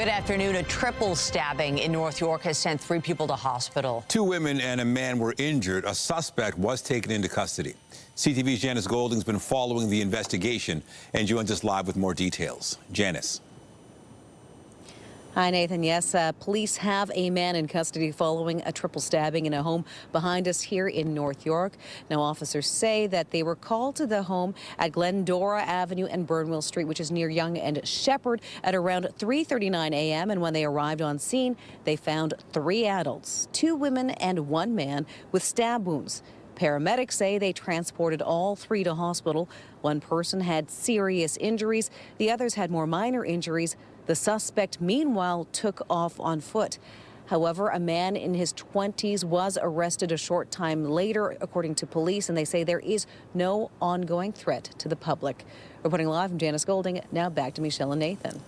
Good afternoon. A triple stabbing in North York has sent 3 people to hospital. 2 women and a man were injured. A suspect was taken into custody. CTV's Janice Golding's been following the investigation and joins us live with more details. Janice. Hi, Nathan. Yes, police have a man in custody following a triple stabbing in a home behind us here in North York. Now, officers say that they were called to the home at Glendora Avenue and Burnwell Street, which is near Yonge and Shepherd, at around 3:39 a.m. And when they arrived on scene, they found 3 adults, 2 women and 1 man with stab wounds. Paramedics say they transported all 3 to hospital. 1 person had serious injuries. The others had more minor injuries. The suspect, meanwhile, took off on foot. However, a man in his 20s was arrested a short time later, according to police, and they say there is no ongoing threat to the public. Reporting live from Janice Golding, now back to Michelle and Nathan.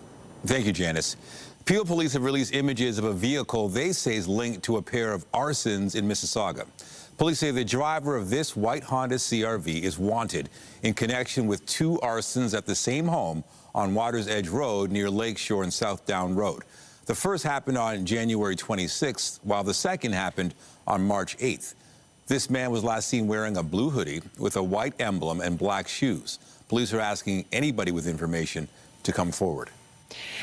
Thank you, Janice. Peel police have released images of a vehicle they say is linked to a pair of arsons in Mississauga. Police say the driver of this white Honda CR-V is wanted in connection with 2 arsons at the same home on Waters Edge Road near Lakeshore and South Down Road. The first happened on January 26th, while the second happened on March 8th. This man was last seen wearing a blue hoodie with a white emblem and black shoes. Police are asking anybody with information to come forward.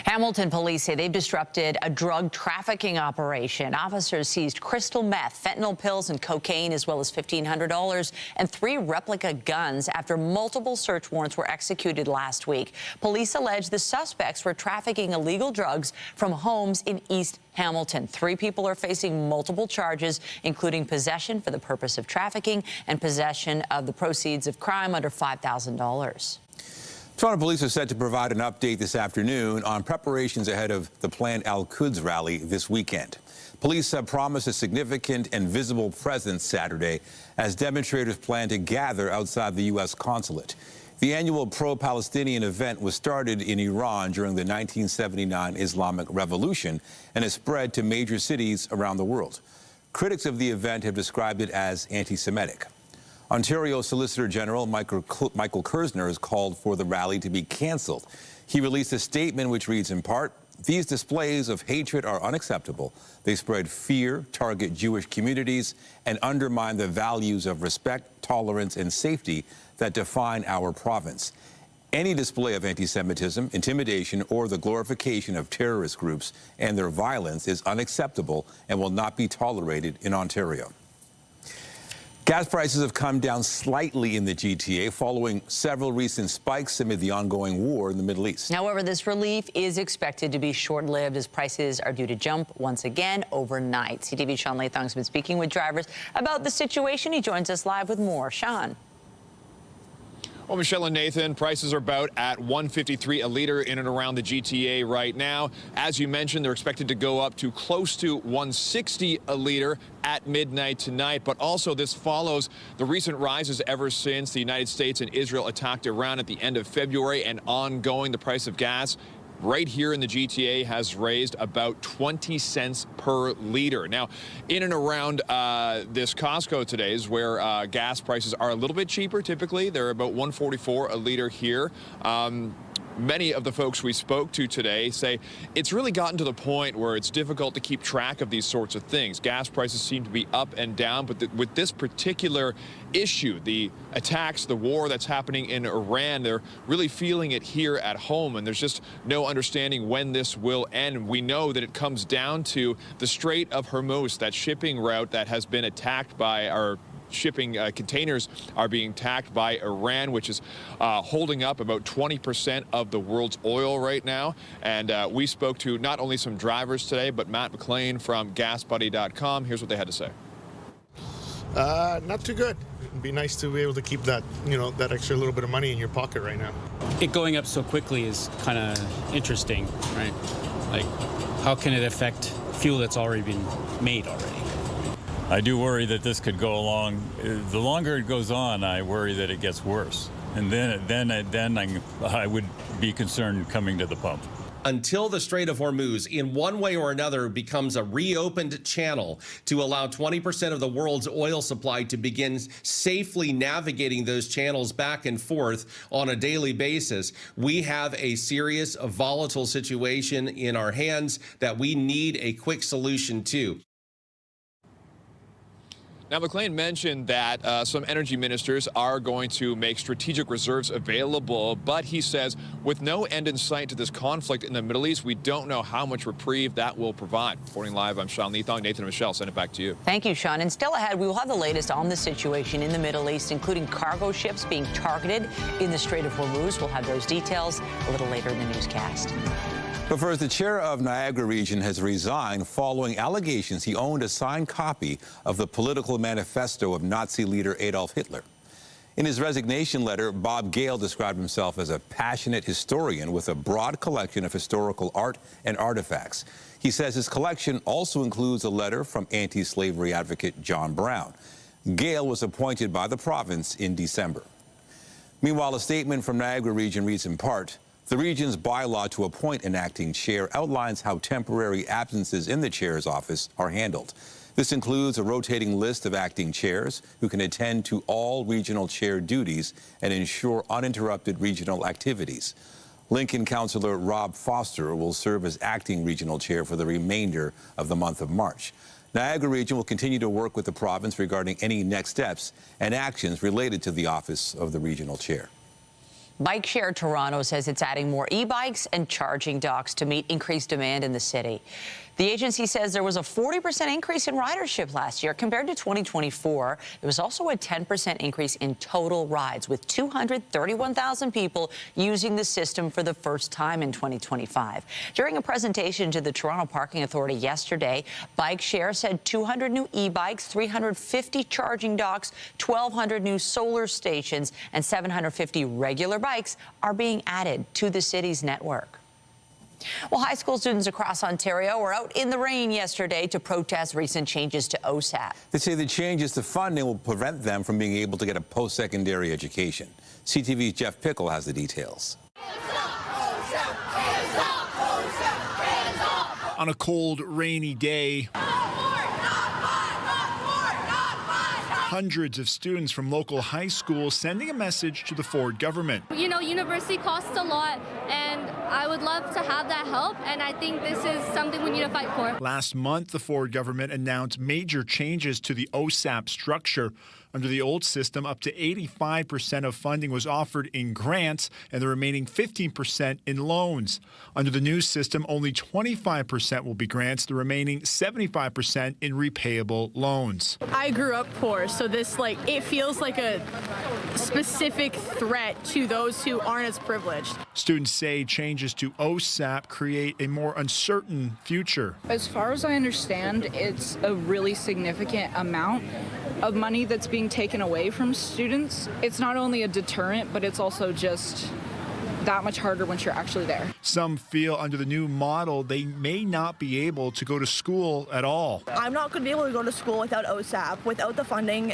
Hamilton police say they've disrupted a drug trafficking operation. Officers seized crystal meth, fentanyl pills, and cocaine, as well as $1,500 and 3 replica guns after multiple search warrants were executed last week. Police allege the suspects were trafficking illegal drugs from homes in East Hamilton. 3 people are facing multiple charges, including possession for the purpose of trafficking and possession of the proceeds of crime under $5,000. Toronto police are set to provide an update this afternoon on preparations ahead of the planned Al-Quds rally this weekend. Police have promised a significant and visible presence Saturday as demonstrators plan to gather outside the U.S. consulate. The annual pro-Palestinian event was started in Iran during the 1979 Islamic Revolution and has spread to major cities around the world. Critics of the event have described it as anti-Semitic. Ontario Solicitor General Michael Kersner has called for the rally to be cancelled. He released a statement which reads in part, "These displays of hatred are unacceptable. They spread fear, target Jewish communities, and undermine the values of respect, tolerance, and safety that define our province. Any display of anti-Semitism, intimidation, or the glorification of terrorist groups and their violence is unacceptable and will not be tolerated in Ontario." Gas prices have come down slightly in the GTA following several recent spikes amid the ongoing war in the Middle East. However, this relief is expected to be short-lived as prices are due to jump once again overnight. CTV's Sean Davidson has been speaking with drivers about the situation. He joins us live with more. Sean. Well, Michelle and Nathan, prices are about at $1.53 a litre in and around the GTA right now. As you mentioned, they're expected to go up to close to $1.60 a litre at midnight tonight. But also this follows the recent rises ever since the United States and Israel attacked Iran at the end of February, and ongoing. The price of gas right here in the GTA has raised about 20 cents per litre. Now, in and around this Costco today is where gas prices are a little bit cheaper. Typically, they're about $1.44 a litre here. Many of the folks we spoke to today say it's really gotten to the point where it's difficult to keep track of these sorts of things. Gas prices seem to be up and down, but with this particular issue, the attacks, the war that's happening in Iran, they're really feeling it here at home, and there's just no understanding when this will end. We know that it comes down to the Strait of Hormuz, that shipping route that has been attacked by our shipping containers are being attacked by Iran, which is holding up about 20% of the world's oil right now. And we spoke to not only some drivers today, but Matt McLean from GasBuddy.com. Here's what they had to say. Not too good. It'd be nice to be able to keep that, that extra little bit of money in your pocket right now. It going up so quickly is kind of interesting, right? Like, how can it affect fuel that's already been made already? I do worry that this could go along. The longer it goes on, I worry that it gets worse. And then I would be concerned coming to the pump. until the Strait of Hormuz, in one way or another, becomes a reopened channel to allow 20% of the world's oil supply to begin safely navigating those channels back and forth on a daily basis, we have a serious, volatile situation in our hands that we need a quick solution to. Now, McLean mentioned that some energy ministers are going to make strategic reserves available, but he says with no end in sight to this conflict in the Middle East, we don't know how much reprieve that will provide. Reporting live, I'm Sean Leathong. Nathan and Michelle, send it back to you. Thank you, Sean. And still ahead, we will have the latest on the situation in the Middle East, including cargo ships being targeted in the Strait of Hormuz. We'll have those details a little later in the newscast. But first, the chair of Niagara Region has resigned following allegations he owned a signed copy of the political manifesto of Nazi leader Adolf Hitler. In his resignation letter, Bob Gale described himself as a passionate historian with a broad collection of historical art and artifacts. He says his collection also includes a letter from anti-slavery advocate John Brown. Gale was appointed by the province in December. Meanwhile, a statement from Niagara Region reads in part, the region's bylaw to appoint an acting chair outlines how temporary absences in the chair's office are handled. This includes a rotating list of acting chairs who can attend to all regional chair duties and ensure uninterrupted regional activities. Lincoln Councillor Rob Foster will serve as acting regional chair for the remainder of the month of March. Niagara Region will continue to work with the province regarding any next steps and actions related to the office of the regional chair. Bike Share Toronto says it's adding more e-bikes and charging docks to meet increased demand in the city. The agency says there was a 40% increase in ridership last year compared to 2024. There was also a 10% increase in total rides, with 231,000 people using the system for the first time in 2025. During a presentation to the Toronto Parking Authority yesterday, Bike Share said 200 new e-bikes, 350 charging docks, 1,200 new solar stations, and 750 regular bikes are being added to the city's network. Well, high school students across Ontario were out in the rain yesterday to protest recent changes to OSAP. They say the changes to funding will prevent them from being able to get a post-secondary education. CTV's Jeff Pickle has the details. On a cold, rainy day, hundreds of students from local high schools sending a message to the Ford government. You know, university costs a lot, and I would love to have that help, and I think this is something we need to fight for. Last month, the Ford government announced major changes to the OSAP structure. Under the old system, up to 85% of funding was offered in grants and the remaining 15% in loans. Under the new system, only 25% will be grants, the remaining 75% in repayable loans. I grew up poor, so this, it feels like a specific threat to those who aren't as privileged. Students say changes to OSAP create a more uncertain future. As far as I understand, it's a really significant amount of money that's being taken away from students. It's not only a deterrent, but it's also just that much harder once you're actually there. Some feel under the new model they may not be able to go to school at all. I'm not going to be able to go to school without OSAP, without the funding.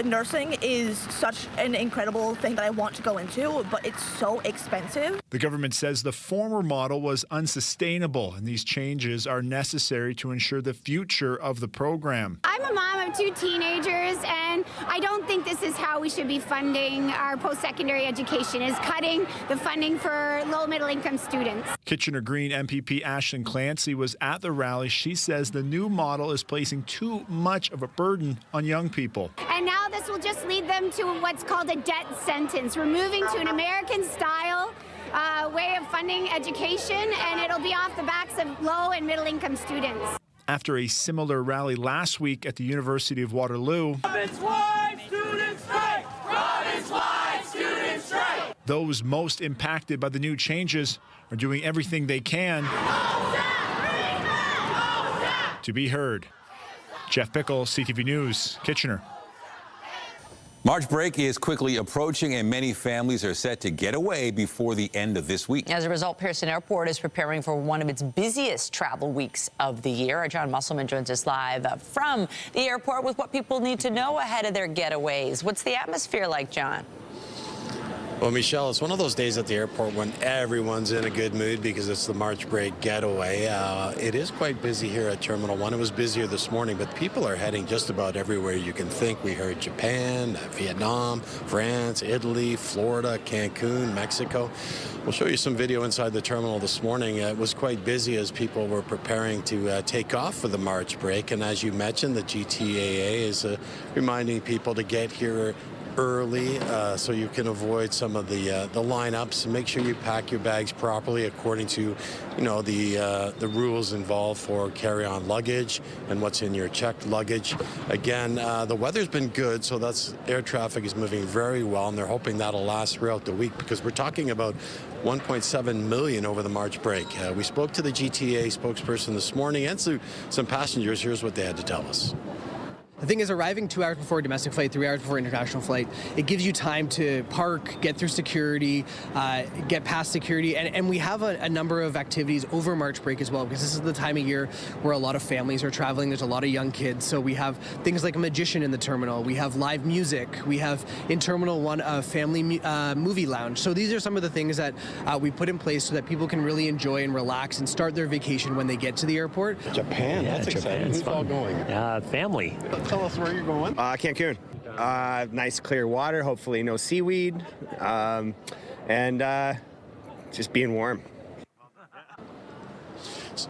Nursing is such an incredible thing that I want to go into, but it's so expensive. The government says the former model was unsustainable, and these changes are necessary to ensure the future of the program. I'm a mom of 2 teenagers, and I don't think this is how we should be funding our post-secondary education, is cutting the funding for low middle-income students. Kitchener Green MPP Ashton Clancy was at the rally. She says the new model is placing too much of a burden on young people. And now this will just lead them to what's called a debt sentence. We're moving to an American-style way of funding education, and it'll be off the backs of low and middle-income students. After a similar rally last week at the University of Waterloo, province-wide student strike! Province-wide student strike! Those most impacted by the new changes are doing everything they can to be heard. Jeff Pickle, CTV News, Kitchener. March break is quickly approaching, and many families are set to get away before the end of this week. As a result, Pearson Airport is preparing for one of its busiest travel weeks of the year. Our John Musselman joins us live from the airport with what people need to know ahead of their getaways. What's the atmosphere like, John? Well, Michelle, it's one of those days at the airport when everyone's in a good mood because it's the March break getaway. It is quite busy here at Terminal 1. It was busier this morning, but people are heading just about everywhere you can think. We heard Japan, Vietnam, France, Italy, Florida, Cancun, Mexico. We'll show you some video inside the terminal this morning. It was quite busy as people were preparing to take off for the March break. And as you mentioned, the GTAA is reminding people to get here early so you can avoid some of the lineups. Make sure you pack your bags properly according to, the rules involved for carry-on luggage and what's in your checked luggage. Again, the weather's been good, so air traffic is moving very well, and they're hoping that'll last throughout the week because we're talking about 1.7 million over the March break. We spoke to the GTA spokesperson this morning and some passengers. Here's what they had to tell us. The thing is, arriving 2 hours before a domestic flight, 3 hours before international flight, it gives you time to park, get through security, get past security, and we have a number of activities over March break as well, because this is the time of year where a lot of families are traveling. There's a lot of young kids, so we have things like a magician in the terminal. We have live music. We have in Terminal 1 a family movie lounge. So these are some of the things that we put in place so that people can really enjoy and relax and start their vacation when they get to the airport. Japan, yeah, that's exciting. Who's all going? Family. Tell us where you're going. Cancun. Nice clear water, hopefully no seaweed, and just being warm.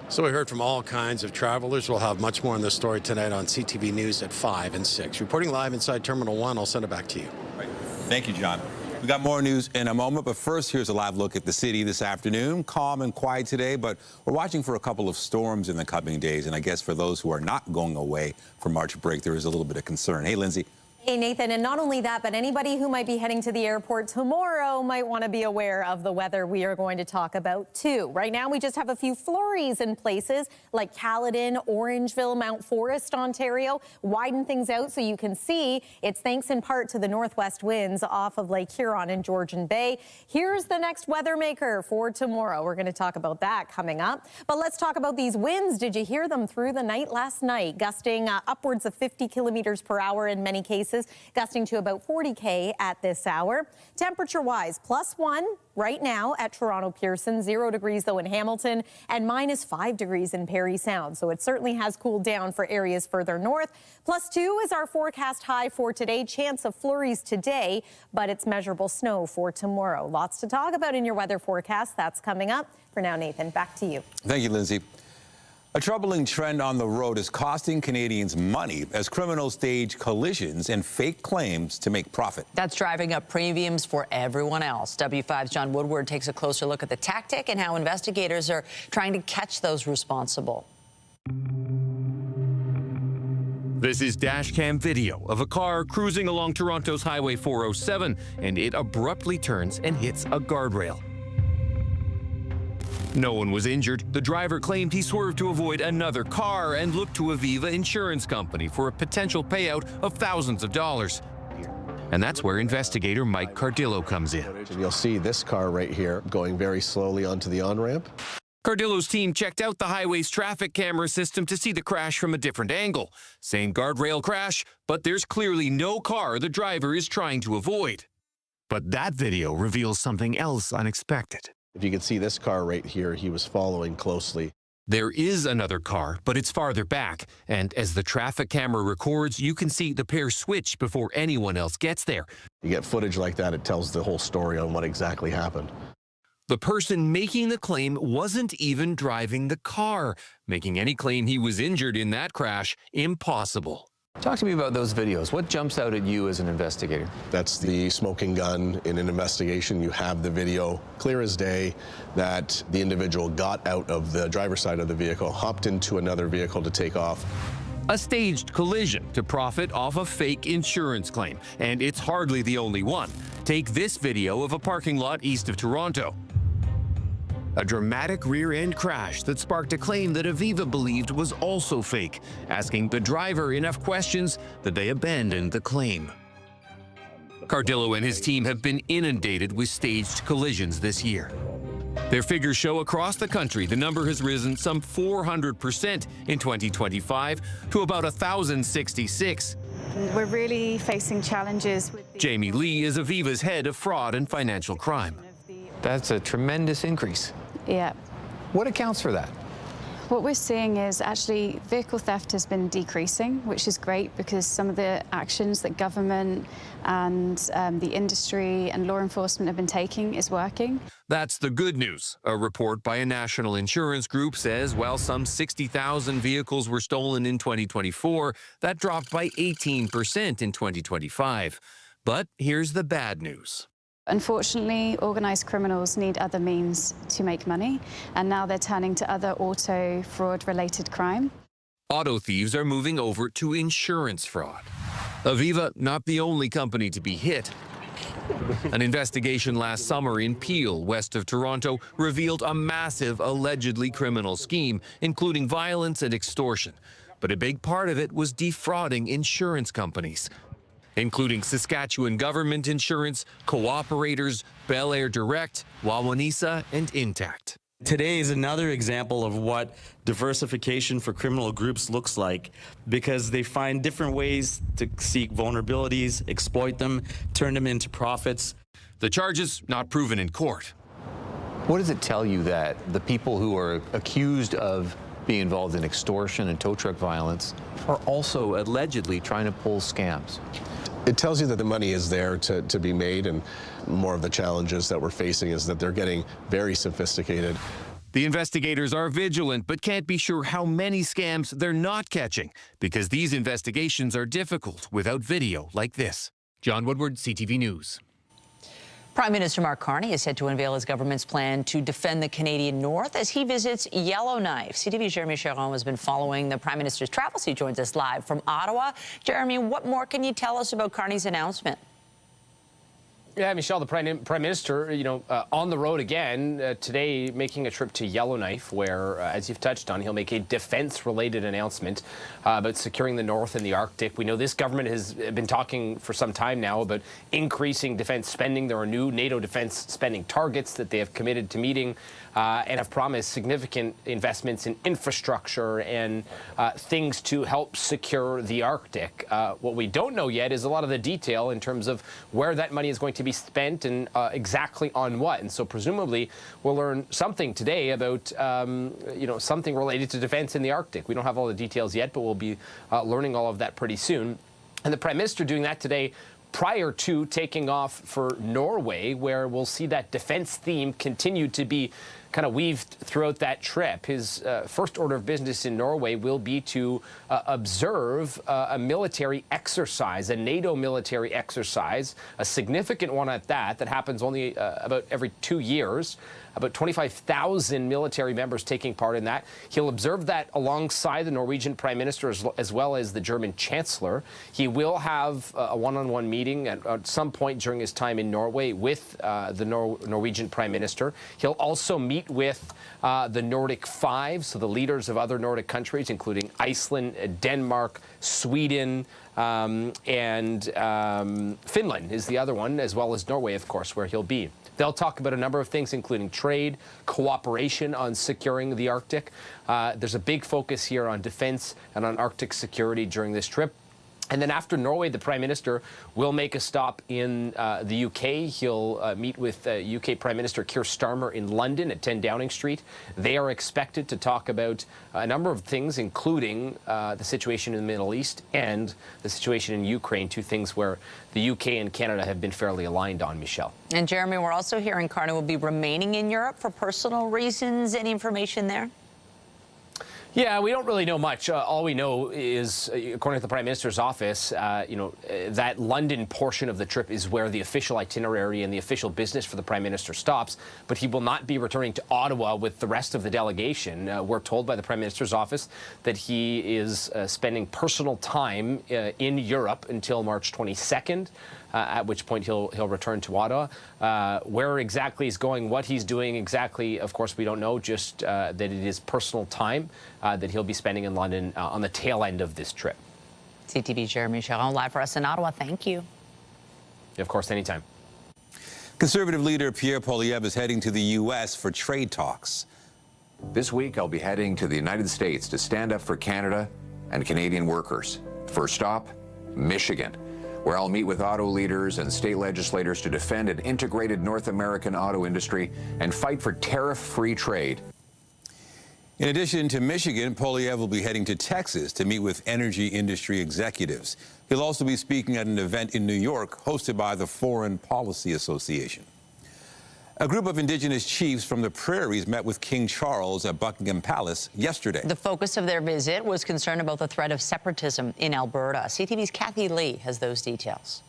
So we heard from all kinds of travelers. We'll have much more on this story tonight on CTV News at 5 and 6. Reporting live inside Terminal 1, I'll send it back to you. Right. Thank you, John. We got more news in a moment, but first, here's a live look at the city this afternoon. Calm and quiet today, but we're watching for a couple of storms in the coming days. And I guess for those who are not going away for March break, there is a little bit of concern. Hey, Lindsay. Hey, Nathan, and not only that, but anybody who might be heading to the airport tomorrow might want to be aware of the weather we are going to talk about, too. Right now, we just have a few flurries in places like Caledon, Orangeville, Mount Forest, Ontario. Widen things out so you can see. It's thanks in part to the northwest winds off of Lake Huron and Georgian Bay. Here's the next weather maker for tomorrow. We're going to talk about that coming up. But let's talk about these winds. Did you hear them through the night last night? Gusting upwards of 50 kilometers per hour in many cases. Gusting to about 40K at this hour. Temperature-wise, +1 right now at Toronto Pearson, 0 degrees though in Hamilton, and -5 degrees in Parry Sound. So it certainly has cooled down for areas further north. +2 is our forecast high for today. Chance of flurries today, but it's measurable snow for tomorrow. Lots to talk about in your weather forecast. That's coming up. For now, Nathan, back to you. Thank you, Lindsay. A troubling trend on the road is costing Canadians money as criminals stage collisions and fake claims to make profit. That's driving up premiums for everyone else. W5's John Woodward takes a closer look at the tactic and how investigators are trying to catch those responsible. This is dashcam video of a car cruising along Toronto's Highway 407, and it abruptly turns and hits a guardrail. No one was injured. The driver claimed he swerved to avoid another car and looked to Aviva Insurance Company for a potential payout of thousands of dollars. And that's where investigator Mike Cardillo comes in. You'll see this car right here going very slowly onto the on-ramp. Cardillo's team checked out the highway's traffic camera system to see the crash from a different angle. Same guardrail crash, but there's clearly no car the driver is trying to avoid. But that video reveals something else unexpected. If you can see this car right here, he was following closely. There is another car, but it's farther back. And as the traffic camera records, you can see the pair switch before anyone else gets there. You get footage like that, it tells the whole story on what exactly happened. The person making the claim wasn't even driving the car, making any claim he was injured in that crash impossible. Talk to me about those videos. What jumps out at you as an investigator? That's the smoking gun. In an investigation, you have the video clear as day that the individual got out of the driver's side of the vehicle, hopped into another vehicle to take off. A staged collision to profit off a fake insurance claim, and it's hardly the only one. Take this video of a parking lot east of Toronto. A dramatic rear-end crash that sparked a claim that Aviva believed was also fake, asking the driver enough questions that they abandoned the claim. Cardillo and his team have been inundated with staged collisions this year. Their figures show across the country the number has risen some 400% in 2025 to about 1,066. We're really facing challenges with Jamie Lee is Aviva's head of fraud and financial crime. That's a tremendous increase. Yeah. What accounts for that? What we're seeing is actually vehicle theft has been decreasing, which is great because some of the actions that government and the industry and law enforcement have been taking is working. That's the good news. A report by a national insurance group says while some 60,000 vehicles were stolen in 2024, that dropped by 18% in 2025. But here's the bad news. Unfortunately, organised criminals need other means to make money, and now they're turning to other auto fraud-related crime. Auto thieves are moving over to insurance fraud. Aviva, not the only company to be hit. An investigation last summer in Peel, west of Toronto, revealed a massive, allegedly criminal scheme, including violence and extortion. But a big part of it was defrauding insurance companies, including Saskatchewan Government Insurance, Cooperators, Bel Air Direct, Wawanesa, and Intact. Today is another example of what diversification for criminal groups looks like, because they find different ways to seek vulnerabilities, exploit them, turn them into profits. The charges not proven in court. What does it tell you that the people who are accused of being involved in extortion and tow truck violence are also allegedly trying to pull scams? It tells you that the money is there to be made, and more of the challenges that we're facing is that they're getting very sophisticated. The investigators are vigilant, but can't be sure how many scams they're not catching, because these investigations are difficult without video like this. John Woodward, CTV News. Prime Minister Mark Carney is set to unveil his government's plan to defend the Canadian North as he visits Yellowknife. CTV's Jeremy Charon has been following the Prime Minister's travels. He joins us live from Ottawa. Jeremy, what more can you tell us about Carney's announcement? Yeah, Michelle, the Prime Minister, on the road again today, making a trip to Yellowknife, where, as you've touched on, he'll make a defense-related announcement about securing the North and the Arctic. We know this government has been talking for some time now about increasing defense spending. There are new NATO defense spending targets that they have committed to meeting and have promised significant investments in infrastructure and things to help secure the Arctic. What we don't know yet is a lot of the detail in terms of where that money is going to be spent and exactly on what. And so presumably we'll learn something today about, something related to defense in the Arctic. We don't have all the details yet, but we'll be learning all of that pretty soon. And the Prime Minister doing that today prior to taking off for Norway, where we'll see that defense theme continue to be kind of weaved throughout that trip. His first order of business in Norway will be to observe a military exercise, a NATO military exercise, a significant one at that happens only about every 2 years. About 25,000 military members taking part in that. He'll observe that alongside the Norwegian Prime Minister as well as the German Chancellor. He will have a one-on-one meeting at some point during his time in Norway with the Norwegian Prime Minister. He'll also meet with the Nordic Five, so the leaders of other Nordic countries, including Iceland, Denmark, Sweden, and Finland is the other one, as well as Norway, of course, where he'll be. They'll talk about a number of things, including trade, cooperation on securing the Arctic. There's a big focus here on defense and on Arctic security during this trip. And then after Norway, the Prime Minister will make a stop in the UK. He'll meet with UK Prime Minister Keir Starmer in London at 10 Downing Street. They are expected to talk about a number of things, including the situation in the Middle East and the situation in Ukraine, two things where the UK and Canada have been fairly aligned on, Michelle. And Jeremy, we're also hearing Carney will be remaining in Europe for personal reasons. Any information there? Yeah, we don't really know much. All we know is, according to the Prime Minister's office, that London portion of the trip is where the official itinerary and the official business for the Prime Minister stops, but he will not be returning to Ottawa with the rest of the delegation. We're told by the Prime Minister's office that he is spending personal time in Europe until March 22nd. At which point he'll return to Ottawa. Where exactly he's going, what he's doing exactly, of course, we don't know, just that it is personal time that he'll be spending in London on the tail end of this trip. CTV Jeremy Charon live for us in Ottawa. Thank you. Of course, anytime. Conservative leader Pierre Poilievre is heading to the U.S. for trade talks. This week, I'll be heading to the United States to stand up for Canada and Canadian workers. First stop, Michigan, where I'll meet with auto leaders and state legislators to defend an integrated North American auto industry and fight for tariff-free trade. In addition to Michigan, Poilievre will be heading to Texas to meet with energy industry executives. He'll also be speaking at an event in New York hosted by the Foreign Policy Association. A group of Indigenous chiefs from the prairies met with King Charles at Buckingham Palace yesterday. The focus of their visit was concern about the threat of separatism in Alberta. CTV's Kathy Lee has those details.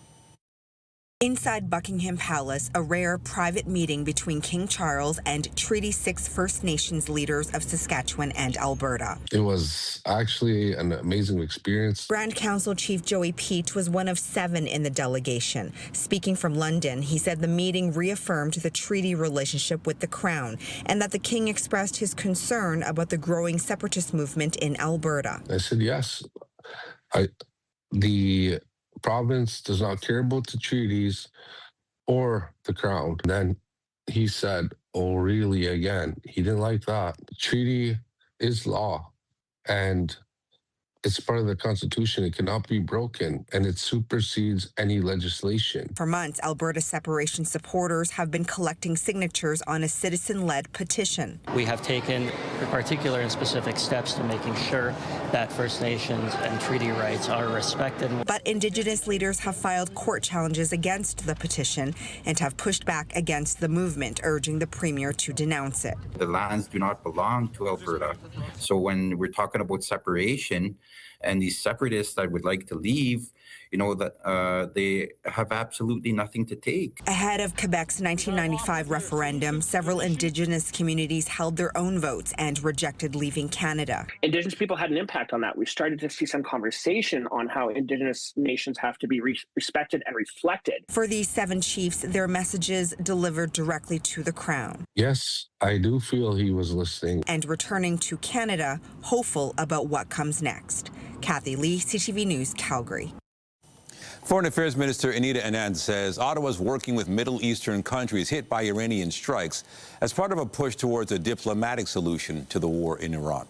Inside Buckingham Palace, a rare private meeting between King Charles and Treaty 6 First Nations leaders of Saskatchewan and Alberta. It was actually an amazing experience. Grand Council Chief Joey Peach was one of 7 in the delegation. Speaking from London, he said the meeting reaffirmed the treaty relationship with the Crown and that the King expressed his concern about the growing separatist movement in Alberta. I said, yes, the province does not care about the treaties or the Crown. And then he said, oh, really, again? He didn't like that. The treaty is law, and it's part of the Constitution. It cannot be broken, and it supersedes any legislation. For months, Alberta separation supporters have been collecting signatures on a citizen-led petition. We have taken particular and specific steps to making sure that First Nations and treaty rights are respected. But Indigenous leaders have filed court challenges against the petition and have pushed back against the movement, urging the Premier to denounce it. The lands do not belong to Alberta. So when we're talking about separation, and these separatists that would like to leave, you know, that they have absolutely nothing to take. Ahead of Quebec's 1995 referendum, several Indigenous communities held their own votes and rejected leaving Canada. Indigenous people had an impact on that. We started to see some conversation on how Indigenous nations have to be respected and reflected. For these 7 chiefs, their messages delivered directly to the Crown. Yes, I do feel he was listening. And returning to Canada, hopeful about what comes next. Kathy Lee, CTV News, Calgary. Foreign Affairs Minister Anita Anand says Ottawa's working with Middle Eastern countries hit by Iranian strikes as part of a push towards a diplomatic solution to the war in Iran.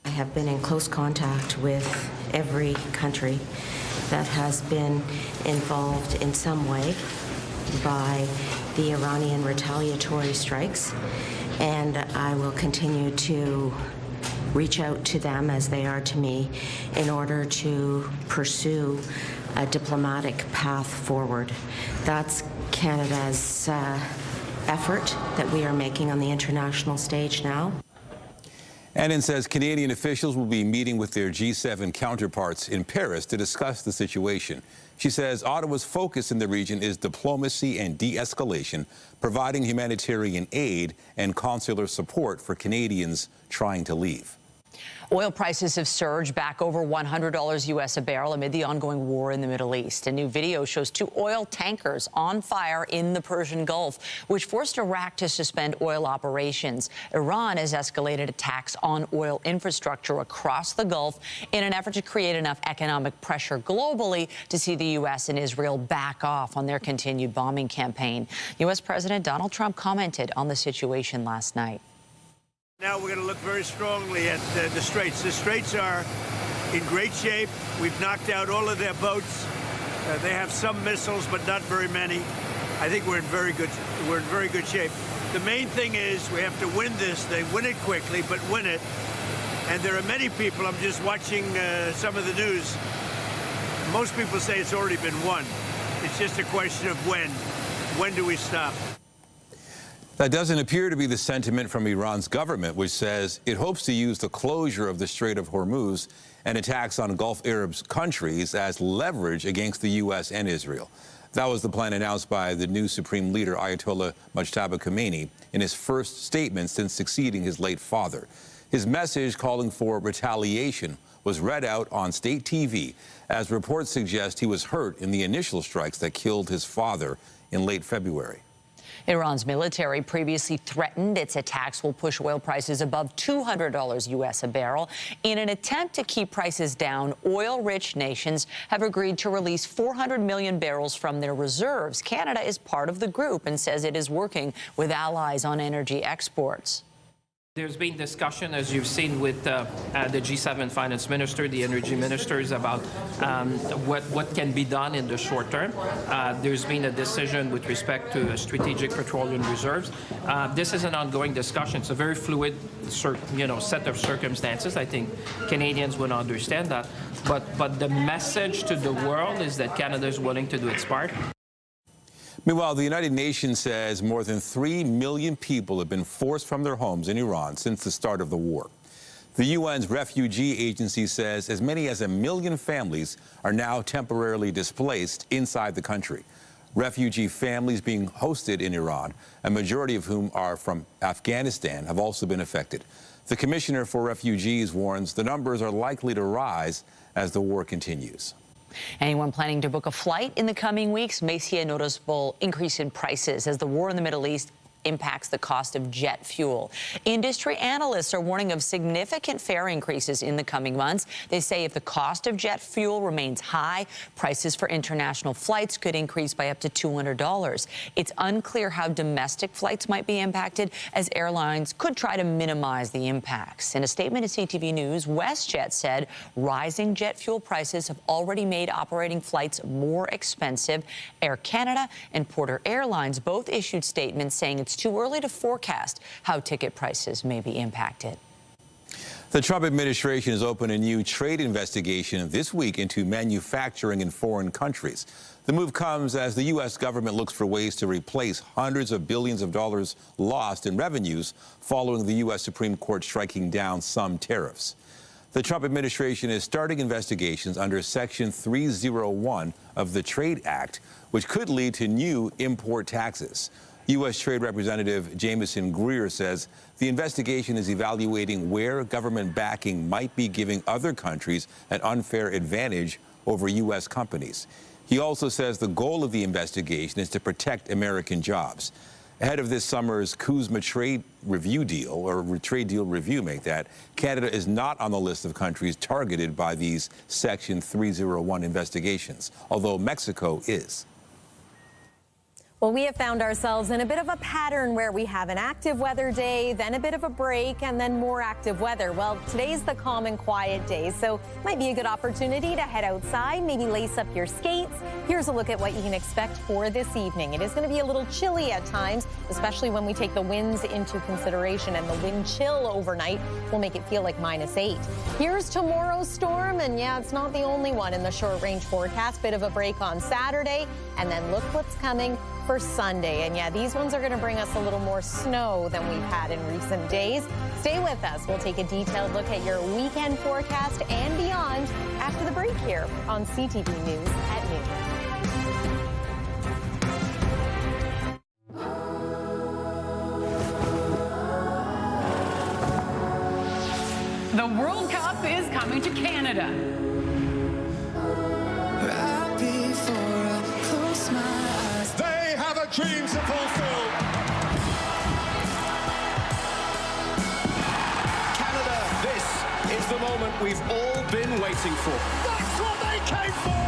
I have been in close contact with every country that has been involved in some way by the Iranian retaliatory strikes, and I will continue to reach out to them as they are to me in order to pursue a diplomatic path forward. That's Canada's effort that we are making on the international stage now. Anand says Canadian officials will be meeting with their G7 counterparts in Paris to discuss the situation. She says Ottawa's focus in the region is diplomacy and de-escalation, providing humanitarian aid and consular support for Canadians trying to leave. Oil prices have surged back over $100 U.S. a barrel amid the ongoing war in the Middle East. A new video shows 2 oil tankers on fire in the Persian Gulf, which forced Iraq to suspend oil operations. Iran has escalated attacks on oil infrastructure across the Gulf in an effort to create enough economic pressure globally to see the U.S. and Israel back off on their continued bombing campaign. U.S. President Donald Trump commented on the situation last night. Now we're going to look very strongly at the Straits. The Straits are in great shape. We've knocked out all of their boats. They have some missiles, but not very many. I think we're in very good shape. The main thing is we have to win this. They win it quickly, but win it. And there are many people. I'm just watching some of the news. Most people say it's already been won. It's just a question of when. When do we stop? That doesn't appear to be the sentiment from Iran's government, which says it hopes to use the closure of the Strait of Hormuz and attacks on Gulf Arab countries as leverage against the U.S. and Israel. That was the plan announced by the new Supreme Leader, Ayatollah Mujtaba Khomeini, in his first statement since succeeding his late father. His message calling for retaliation was read out on state TV, as reports suggest he was hurt in the initial strikes that killed his father in late February. Iran's military previously threatened its attacks will push oil prices above $200 U.S. a barrel. In an attempt to keep prices down, oil-rich nations have agreed to release 400 million barrels from their reserves. Canada is part of the group and says it is working with allies on energy exports. There's been discussion, as you've seen, with the G7 finance minister, the energy ministers, about what can be done in the short term. There's been a decision with respect to strategic petroleum reserves. This is an ongoing discussion. It's a very fluid, set of circumstances. I think Canadians would understand that. But the message to the world is that Canada is willing to do its part. Meanwhile, the United Nations says more than 3 million people have been forced from their homes in Iran since the start of the war. The UN's Refugee Agency says as many as 1 million families are now temporarily displaced inside the country. Refugee families being hosted in Iran, a majority of whom are from Afghanistan, have also been affected. The Commissioner for Refugees warns the numbers are likely to rise as the war continues. Anyone planning to book a flight in the coming weeks may see a noticeable increase in prices as the war in the Middle East impacts the cost of jet fuel. Industry analysts are warning of significant fare increases in the coming months. They say if the cost of jet fuel remains high, prices for international flights could increase by up to $200. It's unclear how domestic flights might be impacted, as airlines could try to minimize the impacts. In a statement to CTV News, WestJet said rising jet fuel prices have already made operating flights more expensive. Air Canada and Porter Airlines both issued statements saying it's too early to forecast how ticket prices may be impacted. The Trump administration has opened a new trade investigation this week into manufacturing in foreign countries. The move comes as the U.S. government looks for ways to replace hundreds of billions of dollars lost in revenues following the U.S. Supreme Court striking down some tariffs. The Trump administration is starting investigations under Section 301 of the Trade Act, which could lead to new import taxes. U.S. Trade Representative Jameson Greer says the investigation is evaluating where government backing might be giving other countries an unfair advantage over U.S. companies. He also says the goal of the investigation is to protect American jobs. Ahead of this summer's CUSMA trade review deal, or trade deal review, Canada is not on the list of countries targeted by these Section 301 investigations, although Mexico is. Well, we have found ourselves in a bit of a pattern where we have an active weather day, then a bit of a break, and then more active weather. Well, today's the calm and quiet day, so might be a good opportunity to head outside, maybe lace up your skates. Here's a look at what you can expect for this evening. It is going to be a little chilly at times, especially when we take the winds into consideration, and the wind chill overnight will make it feel like -8. Here's tomorrow's storm, and yeah, it's not the only one in the short-range forecast. Bit of a break on Saturday, and then look what's coming for Sunday. And yeah, these ones are going to bring us a little more snow than we've had in recent days. Stay with us. We'll take a detailed look at your weekend forecast and beyond after the break here on CTV News at noon. The World Cup is coming to Canada. Dreams are fulfilled. Canada, this is the moment we've all been waiting for. That's what they came for!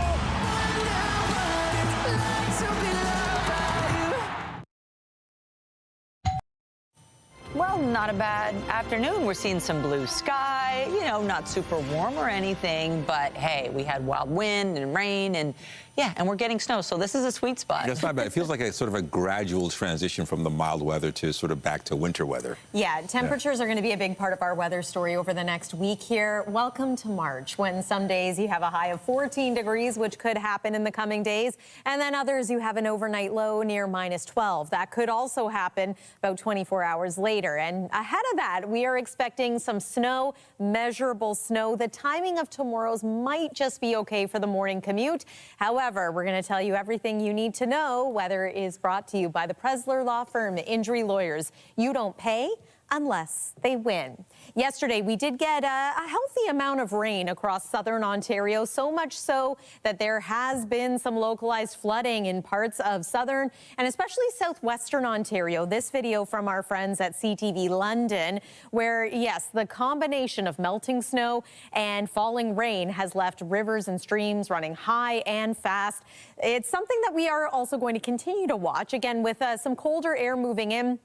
Well, not a bad afternoon. We're seeing some blue sky, not super warm or anything, but hey, we had wild wind and rain and we're getting snow, so this is a sweet spot. That's not bad. It feels like a sort of a gradual transition from the mild weather to sort of back to winter weather. Yeah, temperatures are going to be a big part of our weather story over the next week here. Welcome to March, when some days you have a high of 14 degrees, which could happen in the coming days, and then others you have an overnight low near -12. That could also happen about 24 hours later. And ahead of that, we are expecting some snow, measurable snow. The timing of tomorrow's might just be okay for the morning commute. However, we're going to tell you everything you need to know. Weather is brought to you by the Presler Law Firm, Injury Lawyers. You don't pay unless they win. Yesterday, we did get a healthy amount of rain across southern Ontario, so much so that there has been some localized flooding in parts of southern and especially southwestern Ontario. This video from our friends at CTV London, where, yes, the combination of melting snow and falling rain has left rivers and streams running high and fast. It's something that we are also going to continue to watch, again, with some colder air moving in.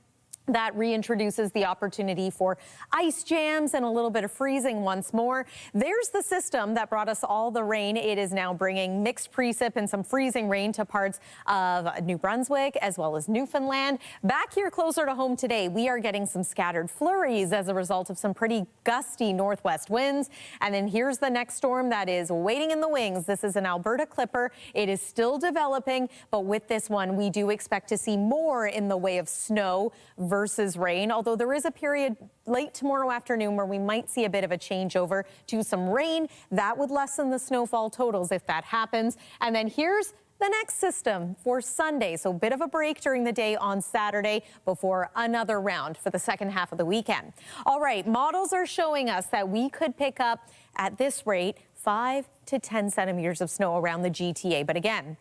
That reintroduces the opportunity for ice jams and a little bit of freezing once more. There's the system that brought us all the rain. It is now bringing mixed precip and some freezing rain to parts of New Brunswick as well as Newfoundland. Back here closer to home today, we are getting some scattered flurries as a result of some pretty gusty northwest winds. And then here's the next storm that is waiting in the wings. This is an Alberta Clipper. It is still developing, but with this one, we do expect to see more in the way of snow versus rain, although there is a period late tomorrow afternoon where we might see a bit of a changeover to some rain. That would lessen the snowfall totals if that happens. And then here's the next system for Sunday. So a bit of a break during the day on Saturday before another round for the second half of the weekend. All right, models are showing us that we could pick up at this rate 5 to 10 centimeters of snow around the GTA. But again,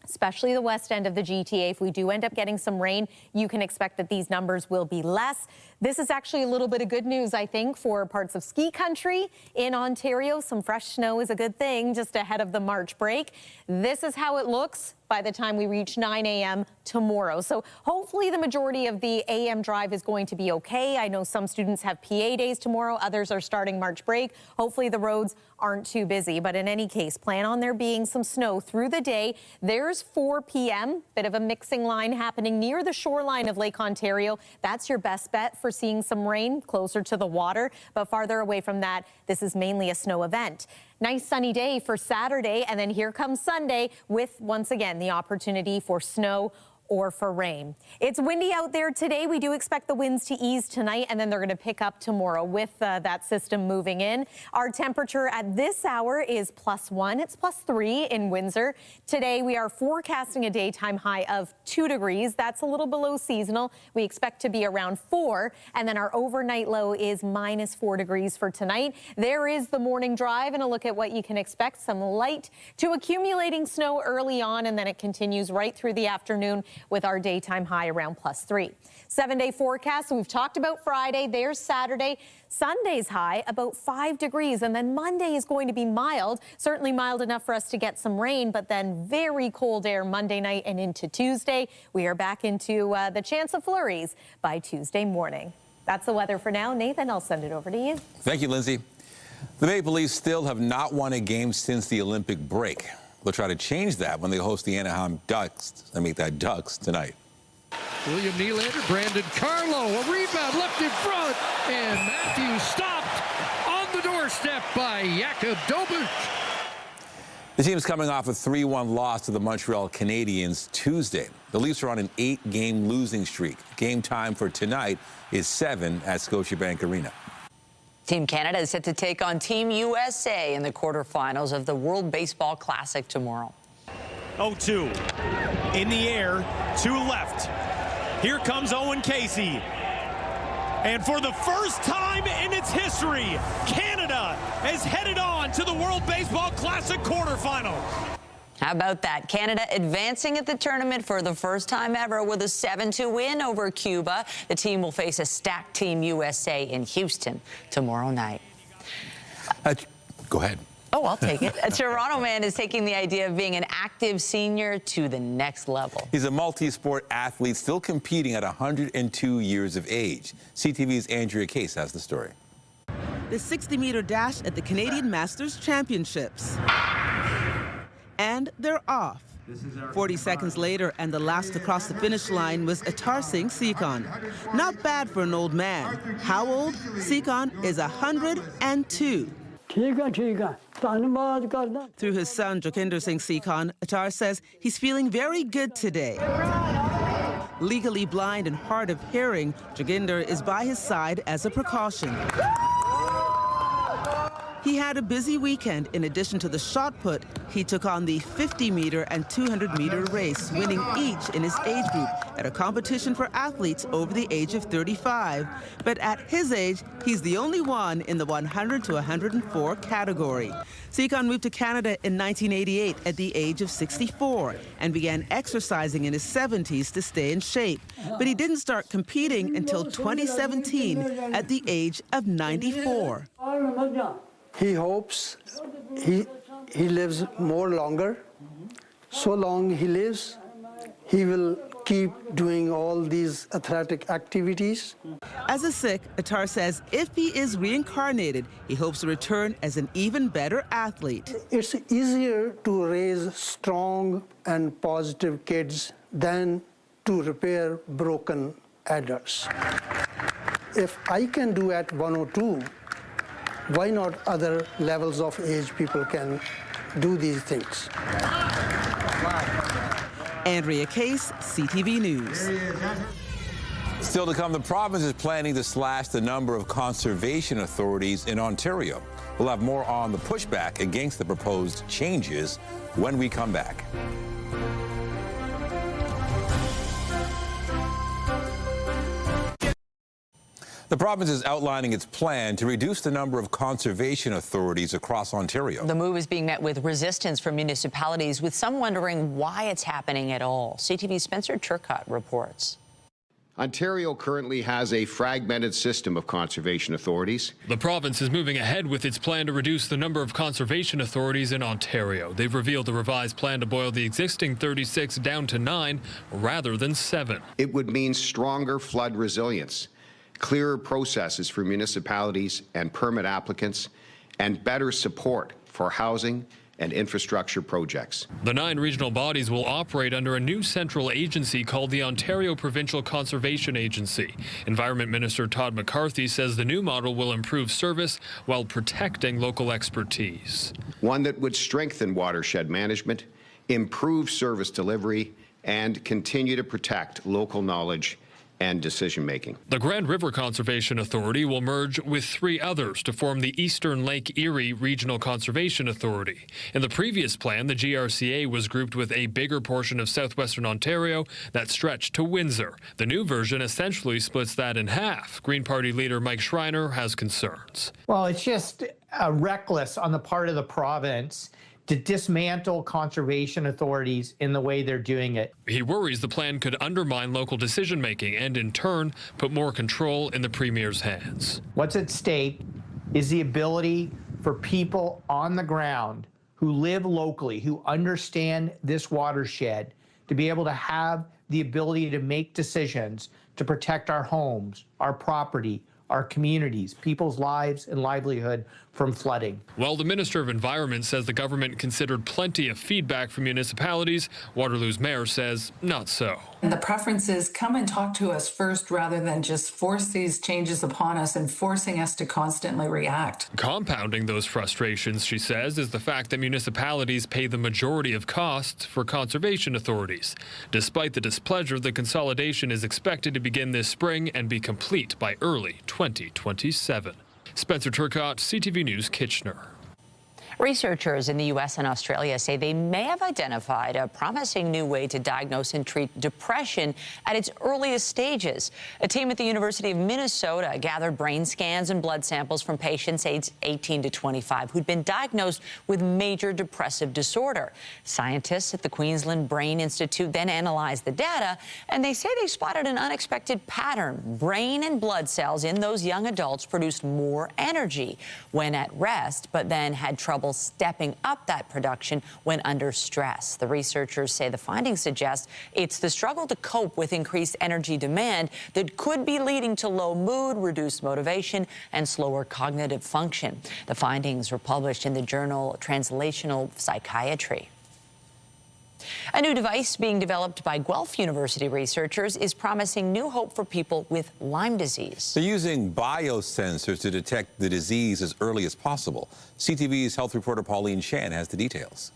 especially the west end of the GTA, if we do end up getting some rain, you can expect that these numbers will be less. This is actually a little bit of good news, I think, for parts of ski country in Ontario. Some fresh snow is a good thing just ahead of the March break. This is how it looks by the time we reach 9 a.m. tomorrow. So hopefully the majority of the AM drive is going to be okay. I know some students have PA days tomorrow. Others are starting March break. Hopefully the roads aren't too busy. But in any case, plan on there being some snow through the day. There's 4 p.m., bit of a mixing line happening near the shoreline of Lake Ontario. That's your best bet for seeing some rain closer to the water. But farther away from that, this is mainly a snow event. Nice sunny day for Saturday, and then here comes Sunday with, once again, the opportunity for snow or for rain. It's windy out there today. We do expect the winds to ease tonight, and then they're going to pick up tomorrow with that system moving in. Our temperature at this hour is +1. It's +3 in Windsor. Today, we are forecasting a daytime high of 2 degrees. That's a little below seasonal. We expect to be around 4, and then our overnight low is -4 degrees for tonight. There is the morning drive, and a look at what you can expect. Some light to accumulating snow early on, and then it continues right through the afternoon with our daytime high around +3. 7-day forecast. So we've talked about Friday. There's Saturday. Sunday's high about 5 degrees, and then Monday is going to be mild, certainly mild enough for us to get some rain, but then very cold air Monday night and into Tuesday. We are back into the chance of flurries by Tuesday morning. That's the weather for now. Nathan, I'll send it over to you. Thank you, Lindsay. The Maple Leafs still have not won a game since the Olympic break. They'll try to change that when they host the Anaheim Ducks tonight. William Nylander, Brandon Carlo, a rebound left in front, and Matthews stopped on the doorstep by Jakub Dobich. The team is coming off a 3-1 loss to the Montreal Canadiens Tuesday. The Leafs are on an 8-game losing streak. Game time for tonight is 7 at Scotiabank Arena. Team Canada is set to take on Team USA in the quarterfinals of the World Baseball Classic tomorrow. 0-2 in the air, 2 left. Here comes Owen Casey. And for the first time in its history, Canada is headed on to the World Baseball Classic quarterfinal. How about that? Canada advancing at the tournament for the first time ever with a 7-2 win over Cuba. The team will face a stacked Team USA in Houston tomorrow night. Go ahead. Oh, I'll take it. A Toronto man is taking the idea of being an active senior to the next level. He's a multi-sport athlete still competing at 102 years of age. CTV's Andrea Case has the story. The 60-meter dash at the Canadian Masters Championships. And they're off. 40 seconds later, and the last to cross the finish line was Atar Singh Sekhon. Not bad for an old man. How old? Sekhon is 102. Through his son, Jokinder Singh Sekhon, Atar says he's feeling very good today. Legally blind and hard of hearing, Joginder is by his side as a precaution. He had a busy weekend. In addition to the shot put, he took on the 50-meter and 200-meter race, winning each in his age group at a competition for athletes over the age of 35. But at his age, he's the only one in the 100 to 104 category. Sekhon moved to Canada in 1988 at the age of 64 and began exercising in his 70s to stay in shape. But he didn't start competing until 2017 at the age of 94. He hopes he lives more longer. So long he lives, he will keep doing all these athletic activities. As a Sikh, Attar says if he is reincarnated, he hopes to return as an even better athlete. It's easier to raise strong and positive kids than to repair broken adults. If I can do at 102, why not other levels of age people can do these things? Andrea Case, CTV News. Still to come, the province is planning to slash the number of conservation authorities in Ontario. We'll have more on the pushback against the proposed changes when we come back. The province is outlining its plan to reduce the number of conservation authorities across Ontario. The move is being met with resistance from municipalities, with some wondering why it's happening at all. CTV's Spencer Turcotte reports. Ontario currently has a fragmented system of conservation authorities. The province is moving ahead with its plan to reduce the number of conservation authorities in Ontario. They've revealed a revised plan to boil the existing 36 down to 9 rather than 7. It would mean stronger flood resilience, clearer processes for municipalities and permit applicants, and better support for housing and infrastructure projects. The 9 regional bodies will operate under a new central agency called the Ontario Provincial Conservation Agency. Environment Minister Todd McCarthy says the new model will improve service while protecting local expertise. One that would strengthen watershed management, improve service delivery, and continue to protect local knowledge and decision-making. The Grand River Conservation Authority will merge with 3 others to form the Eastern Lake Erie Regional Conservation Authority. In the previous plan, the GRCA was grouped with a bigger portion of southwestern Ontario that stretched to Windsor. The new version essentially splits that in half. Green Party leader Mike Schreiner has concerns. Well, it's just reckless on the part of the province to dismantle conservation authorities in the way they're doing it. He worries the plan could undermine local decision-making and, in turn, put more control in the Premier's hands. What's at stake is the ability for people on the ground who live locally, who understand this watershed, to be able to have the ability to make decisions to protect our homes, our property, our communities, people's lives and livelihood from flooding. While the Minister of Environment says the government considered plenty of feedback from municipalities, Waterloo's mayor says not so. And the preference is come and talk to us first rather than just force these changes upon us and forcing us to constantly react. Compounding those frustrations, she says, is the fact that municipalities pay the majority of costs for conservation authorities. Despite the displeasure, the consolidation is expected to begin this spring and be complete by early 2027. Spencer Turcotte, CTV News, Kitchener. Researchers in the U.S. and Australia say they may have identified a promising new way to diagnose and treat depression at its earliest stages. A team at the University of Minnesota gathered brain scans and blood samples from patients aged 18 to 25 who'd been diagnosed with major depressive disorder. Scientists at the Queensland Brain Institute then analyzed the data, and they say they spotted an unexpected pattern. Brain and blood cells in those young adults produced more energy when at rest, but then had trouble stepping up that production when under stress. The researchers say the findings suggest it's the struggle to cope with increased energy demand that could be leading to low mood, reduced motivation, and slower cognitive function. The findings were published in the journal Translational Psychiatry. A new device being developed by Guelph University researchers is promising new hope for people with Lyme disease. They're using biosensors to detect the disease as early as possible. CTV's health reporter Pauline Shan has the details.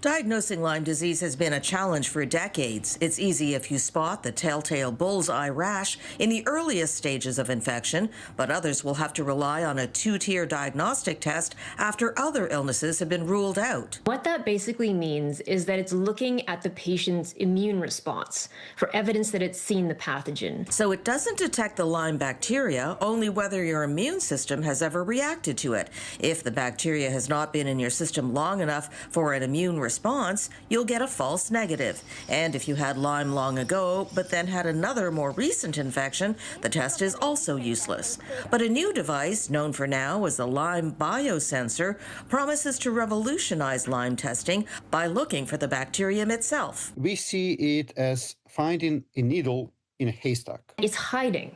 Diagnosing Lyme disease has been a challenge for decades. It's easy if you spot the telltale bullseye rash in the earliest stages of infection, but others will have to rely on a 2-tier diagnostic test after other illnesses have been ruled out. What that basically means is that it's looking at the patient's immune response for evidence that it's seen the pathogen. So it doesn't detect the Lyme bacteria, only whether your immune system has ever reacted to it. If the bacteria has not been in your system long enough for an immune response response, you'll get a false negative. And if you had Lyme long ago, but then had another more recent infection, the test is also useless. But a new device, known for now as the Lyme biosensor, promises to revolutionize Lyme testing by looking for the bacterium itself. We see it as finding a needle in a haystack. It's hiding.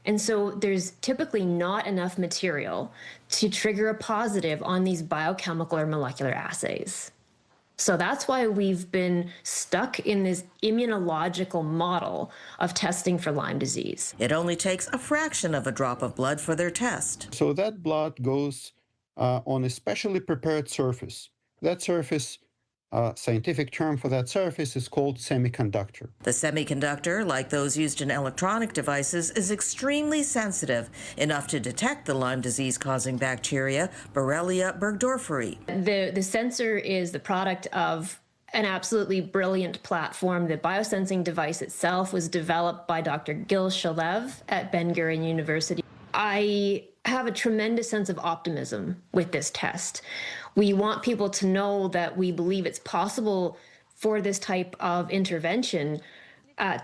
And so there's typically not enough material to trigger a positive on these biochemical or molecular assays. So that's why we've been stuck in this immunological model of testing for Lyme disease. It only takes a fraction of a drop of blood for their test. So that blood goes on a specially prepared surface. That surface, scientific term for that surface is called semiconductor. The semiconductor, like those used in electronic devices, is extremely sensitive, enough to detect the Lyme disease-causing bacteria, Borrelia burgdorferi. The sensor is the product of an absolutely brilliant platform. The biosensing device itself was developed by Dr. Gil Shalev at Ben-Gurion University. I have a tremendous sense of optimism with this test. We want people to know that we believe it's possible for this type of intervention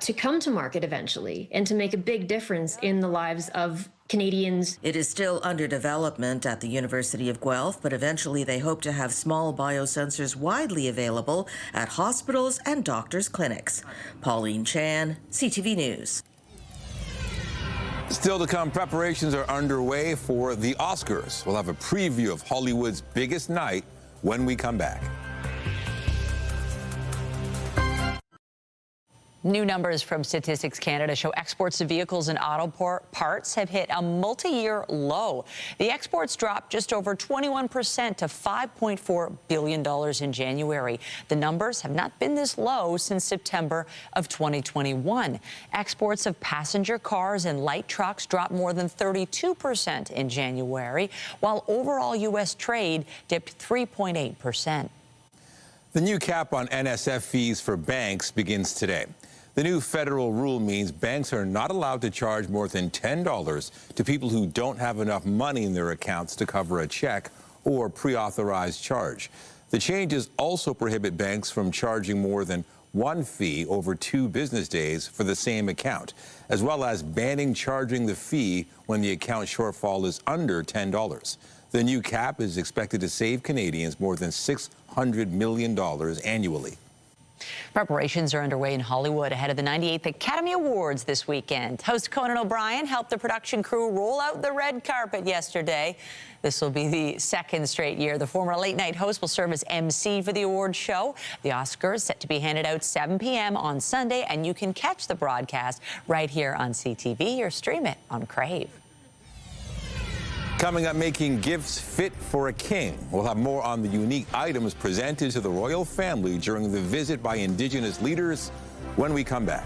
to come to market eventually and to make a big difference in the lives of Canadians. It is still under development at the University of Guelph, but eventually they hope to have small biosensors widely available at hospitals and doctors' clinics. Pauline Chan, CTV News. Still to come, preparations are underway for the Oscars. We'll have a preview of Hollywood's biggest night when we come back. New numbers from Statistics Canada show exports of vehicles and auto parts have hit a multi-year low. The exports dropped just over 21% to $5.4 billion in January. The numbers have not been this low since September of 2021. Exports of passenger cars and light trucks dropped more than 32% in January, while overall U.S. trade dipped 3.8%. The new cap on NSF fees for banks begins today. The new federal rule means banks are not allowed to charge more than $10 to people who don't have enough money in their accounts to cover a check or pre-authorized charge. The changes also prohibit banks from charging more than one fee over 2 business days for the same account, as well as banning charging the fee when the account shortfall is under $10. The new cap is expected to save Canadians more than $600 million annually. Preparations are underway in Hollywood ahead of the 98th Academy Awards this weekend. Host Conan O'Brien helped the production crew roll out the red carpet yesterday. This will be the second straight year the former late-night host will serve as MC for the awards show. The Oscars set to be handed out 7 p.m. on Sunday, and you can catch the broadcast right here on CTV or stream it on Crave. Coming up, making gifts fit for a king. We'll have more on the unique items presented to the royal family during the visit by Indigenous leaders when we come back.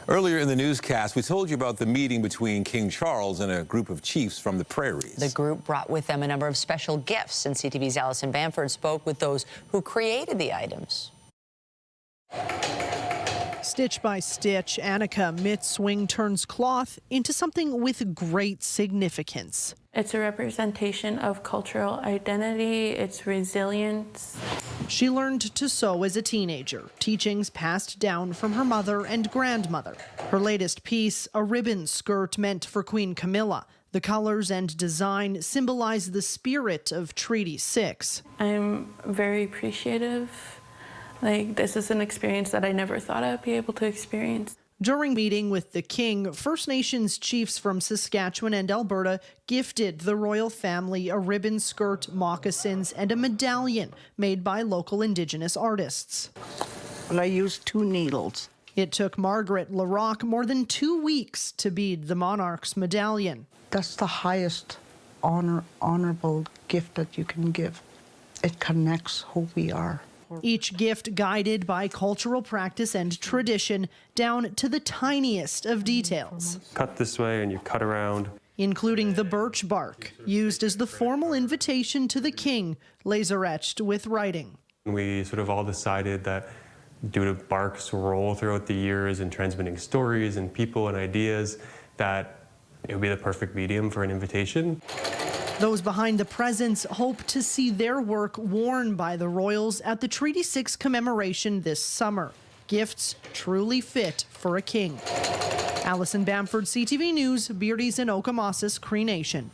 Earlier in the newscast, we told you about the meeting between King Charles and a group of chiefs from the prairies. The group brought with them a number of special gifts, and CTV's Alison Bamford spoke with those who created the items. Stitch by stitch, Annika knits, swing, turns cloth into something with great significance. It's a representation of cultural identity, it's resilience. She learned to sew as a teenager, teachings passed down from her mother and grandmother. Her latest piece, a ribbon skirt meant for Queen Camilla. The colors and design symbolize the spirit of Treaty 6. I'm very appreciative. This is an experience that I never thought I'd be able to experience. During meeting with the King, First Nations chiefs from Saskatchewan and Alberta gifted the royal family a ribbon skirt, moccasins, and a medallion made by local Indigenous artists. Well, I used 2 needles. It took Margaret Larocque more than 2 weeks to bead the monarch's medallion. That's the highest honorable gift that you can give. It connects who we are. Each gift guided by cultural practice and tradition down to the tiniest of details. Cut this way and you cut around. Including the birch bark, used as the formal invitation to the king, laser etched with writing. We sort of all decided that due to bark's role throughout the years in transmitting stories and people and ideas, that It would be the perfect medium for an invitation. Those behind the presents hope to see their work worn by the Royals at the Treaty 6 commemoration this summer. Gifts truly fit for a king. Allison Bamford, CTV News, Beardy's and Okomasis, Cree Nation.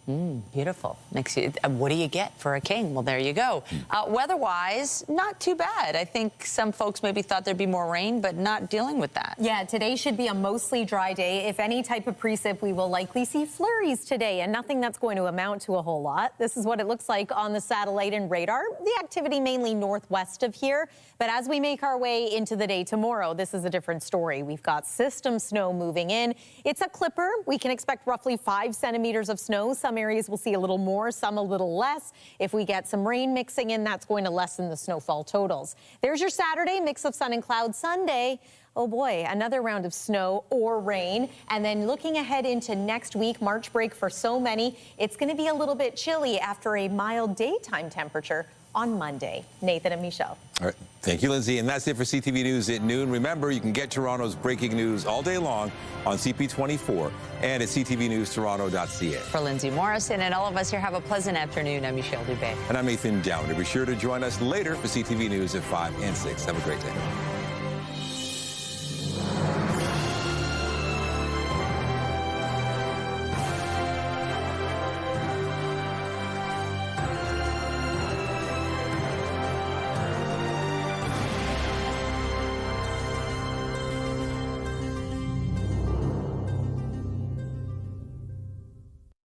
Beautiful. What do you get for a king? Well, there you go. Weather-wise, not too bad. I think some folks maybe thought there'd be more rain, but not dealing with that. Yeah, today should be a mostly dry day. If any type of precip, we will likely see flurries today, and nothing that's going to amount to a whole lot. This is what it looks like on the satellite and radar. The activity mainly northwest of here, but as we make our way into the day tomorrow, this is a different story. We've got system snow moving in. It's a clipper. We can expect roughly 5 centimeters of snow. Some areas will see a little more, some a little less. If we get some rain mixing in, that's going to lessen the snowfall totals. There's your Saturday, mix of sun and cloud. Sunday, oh boy, another round of snow or rain. And then looking ahead into next week, March break for so many, it's going to be a little bit chilly after a mild daytime temperature on Monday. Nathan and Michelle. All right. Thank you, Lindsay. And that's it for CTV News at noon. Remember, you can get Toronto's breaking news all day long on CP24 and at ctvnewstoronto.ca. For Lindsay Morrison and all of us here, have a pleasant afternoon. I'm Michelle Dubé. And I'm Nathan Downer. Be sure to join us later for CTV News at 5 and 6. Have a great day.